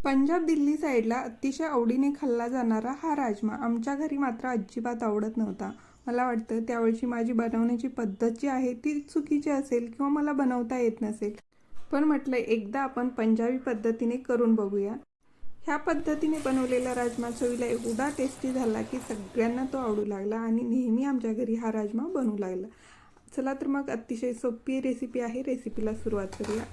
पंजाब दिल्ली साईडला अतिशय आवडीने खाल्ला जाणारा हा राजमा आमच्या घरी मात्र अजिबात आवडत नव्हता. मला वाटतं त्यावेळची माझी बनवण्याची पद्धत जी आहे ती चुकीची असेल किंवा मला बनवता येत नसेल. पण म्हटलं एकदा आपण पंजाबी पद्धतीने करून बघूया. ह्या पद्धतीने बनवलेला राजमा चवीला एवढा टेस्टी झाला की सगळ्यांना तो आवडू लागला आणि नेहमी आमच्या घरी हा राजमा बनवू लागला. चला तर मग अतिशय सोपी रेसिपी आहे, रेसिपीला सुरुवात करूया.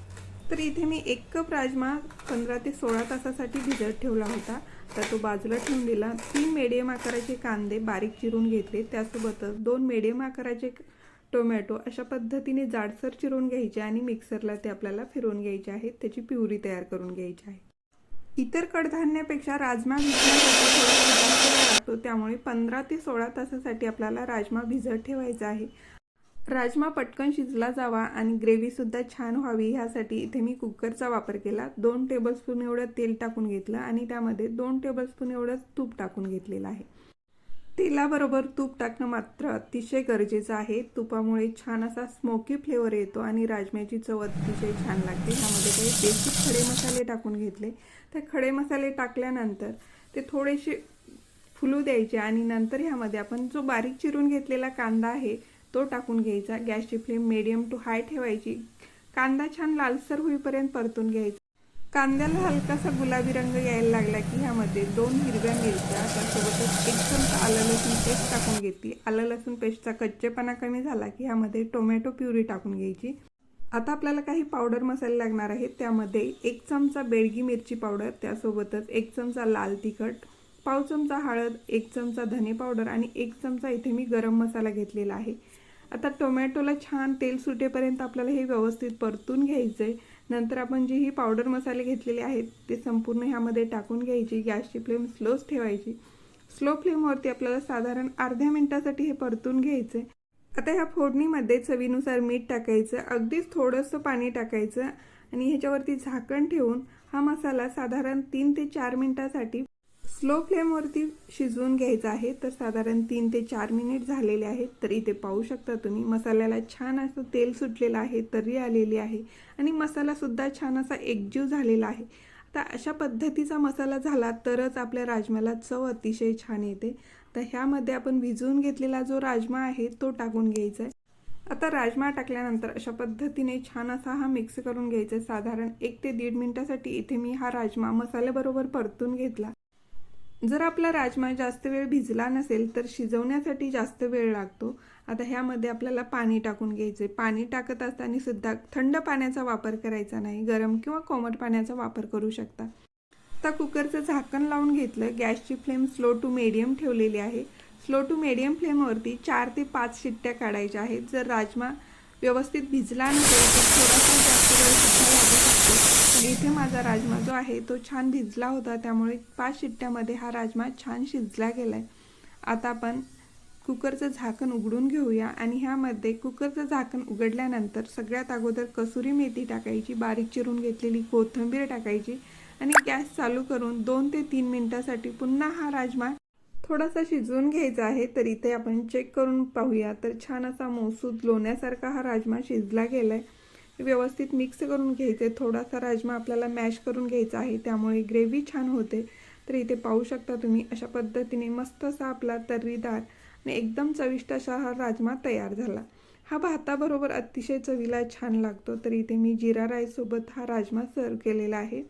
तर इथे मी 1 कप राजमा 15 ते 16 तासासाठी भिजत ठेवला होता. तर तो बाजूला ठेवून दिला. 3 मीडियम आकाराचे कांदे बारीक चिरून घेतले. त्यासोबतच 2 मीडियम आकाराचे टोमॅटो अशा पद्धतीने जाडसर चिरून घ्यायचे आणि मिक्सरला ते आपल्याला फिरवून घ्यायचे आहेत. त्याची प्युरी तयार करून घ्यायची आहे. इतर कडधान्यापेक्षा राजमा भिजण्यासाठी थोडा जास्त वेळ लागतो, त्यामुळे 15 ते 16 तासासाठी आपल्याला राजमा भिजत ठेवायचा आहे. राजमा पटकन शिजला जावा आणि ग्रेव्हीसुद्धा छान व्हावी ह्यासाठी इथे मी कुकरचा वापर केला. 2 टेबलस्पून एवढं तेल टाकून घेतलं आणि त्यामध्ये 2 टेबलस्पून एवढं तूप टाकून घेतलेलं आहे. तेलाबरोबर तूप टाकणं मात्र अतिशय गरजेचं आहे. तुपामुळे छान असा स्मोकी फ्लेवर येतो आणि राजम्याची चव अतिशय छान लागते. ह्यामध्ये काही बेसिक खडे मसाले टाकून घेतले. त्या खडे मसाले टाकल्यानंतर ते थोडेसे फुलू द्यायचे आणि नंतर ह्यामध्ये आपण जो बारीक चिरून घेतलेला कांदा आहे तो टाकून घ्यायचा. गॅसची फ्लेम मीडियम टू हाय ठेवायची. कांदा छान लालसर होईपर्यंत परतून घ्यायचा. कांद्याला हलकासा गुलाबी रंग यायला लागला की ह्यामध्ये 2 हिरव्या मिरच्या, त्यासोबतच 1 चमचा आलं लसूण पेस्ट टाकून घेतली. आलं लसूण पेस्टचा कच्चेपणा कमी झाला की ह्यामध्ये टोमॅटो प्युरी टाकून घ्यायची. आता आपल्याला काही पावडर मसाले लागणार आहेत. त्यामध्ये 1 चमचा बेडगी मिरची पावडर, त्यासोबतच 1 चमचा लाल तिखट, पाव चमचा हळद, 1 चमचा धने पावडर आणि 1 चमचा इथे मी गरम मसाला घेतलेला आहे. आता टोमॅटोला छान तेल सुटेपर्यंत आपल्याला हे व्यवस्थित परतून घ्यायचं आहे. नंतर आपण जी ही पावडर मसाले घेतलेले आहेत ते संपूर्ण ह्यामध्ये टाकून घ्यायची. गॅसची फ्लेम स्लोच ठेवायची. स्लो फ्लेमवरती आपल्याला साधारण अर्ध्या मिनिटासाठी हे परतून घ्यायचं आहे. आता ह्या फोडणीमध्ये चवीनुसार मीठ टाकायचं, अगदीच थोडंसं पाणी टाकायचं आणि ह्याच्यावरती झाकण ठेवून हा मसाला साधारण 3 ते 4 मिनिटासाठी स्लो फ्लेमवरती शिजवून घ्यायचा आहे. तर साधारण 3 ते 4 मिनिट झालेले आहेत. तर इथे पाहू शकता तुम्ही मसाल्याला छान असं तेल सुटलेलं आहे, तर्री आलेली आहे आणि मसालासुद्धा छान असा एकजीव झालेला आहे. आता अशा पद्धतीचा मसाला झाला तरच आपल्या राजम्याला चव अतिशय छान येते. तर ह्यामध्ये आपण भिजवून घेतलेला जो राजमा आहे तो टाकून घ्यायचा आहे. आता राजमा टाकल्यानंतर अशा पद्धतीने छान असा हा मिक्स करून घ्यायचा आहे. साधारण 1 ते 1.5 मिनिटासाठी इथे मी हा राजमा मसाल्याबरोबर परतून घेतला. जर आपला राजमा जास्त वेळ भिजला नसेल तर शिजवण्यासाठी जास्त वेळ लागतो. आता ह्यामध्ये आपल्याला पाणी टाकून घ्यायचे. पाणी टाकत असताना सुद्धा थंड पाण्याचा वापर करायचा नाही, गरम किंवा कोमट पाण्याचा वापर करू शकता. आता कुकरचं झाकण लावून घेतलं. गॅसची फ्लेम स्लो टू मीडियम ठेवलेली आहे. स्लो टू मीडियम फ्लेमवरती 4 ते 5 शिट्ट्या काढायच्या आहेत. जर राजमा व्यवस्थित भिजला नसेल तर थोडासा जास्त वेळ सुद्धा लागू शकतो. पण इथे माझा राजमा जो आहे तो छान भिजला होता, त्यामुळे 5 शिट्ट्यामध्ये हा राजमा छान शिजला गेला आहे. आता आपण कुकरचं झाकण उघडून घेऊया आणि ह्यामध्ये कुकरचं झाकण उघडल्यानंतर सगळ्यात अगोदर कसुरी मेथी टाकायची, बारीक चिरून घेतलेली कोथिंबीर टाकायची आणि गॅस चालू करून 2 ते 3 मिनिटासाठी पुन्हा हा राजमा थोडासा शिजवून घ्यायचा आहे. तर इथे आपण चेक करून पाहूया. तर छान असा मऊसूद लोण्यासारखा हा राजमा शिजला गेला आहे. व्यवस्थित मिक्स करून घ्यायचे. थोडासा राजमा आपल्याला मॅश करून घ्यायचा आहे, त्यामुळे ग्रेव्ही छान होते. तर इथे पाहू शकता तुम्ही अशा पद्धतीने मस्त असा आपला तर्रीदार आणि एकदम चविष्ट असा हा राजमा तयार झाला. हा भाताबरोबर अतिशय चवीला छान लागतो. तर इथे मी जिरा राईससोबत हा राजमा सर्व केलेला आहे.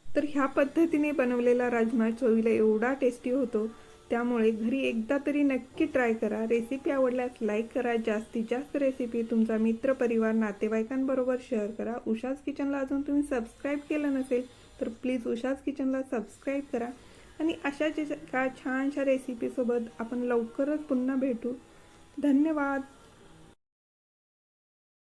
तर ह्या पद्धतीने बनवलेला राजमा चवीला एवढा टेस्टी होतो, त्यामुळे घरी एकदा तरी नक्की ट्राय करा. रेसिपी आवडल्यास लाईक करा. जास्तीत जास्त रेसिपी तुमचा मित्र, परिवार, नातेवाईकांबरोबर शेअर करा. उषाज किचनला अजून तुम्ही सबस्क्राईब केलं नसेल तर प्लीज उषाज किचनला सबस्क्राईब करा आणि अशाच एका छानशा रेसिपीसोबत आपण लवकरच पुन्हा भेटू. धन्यवाद.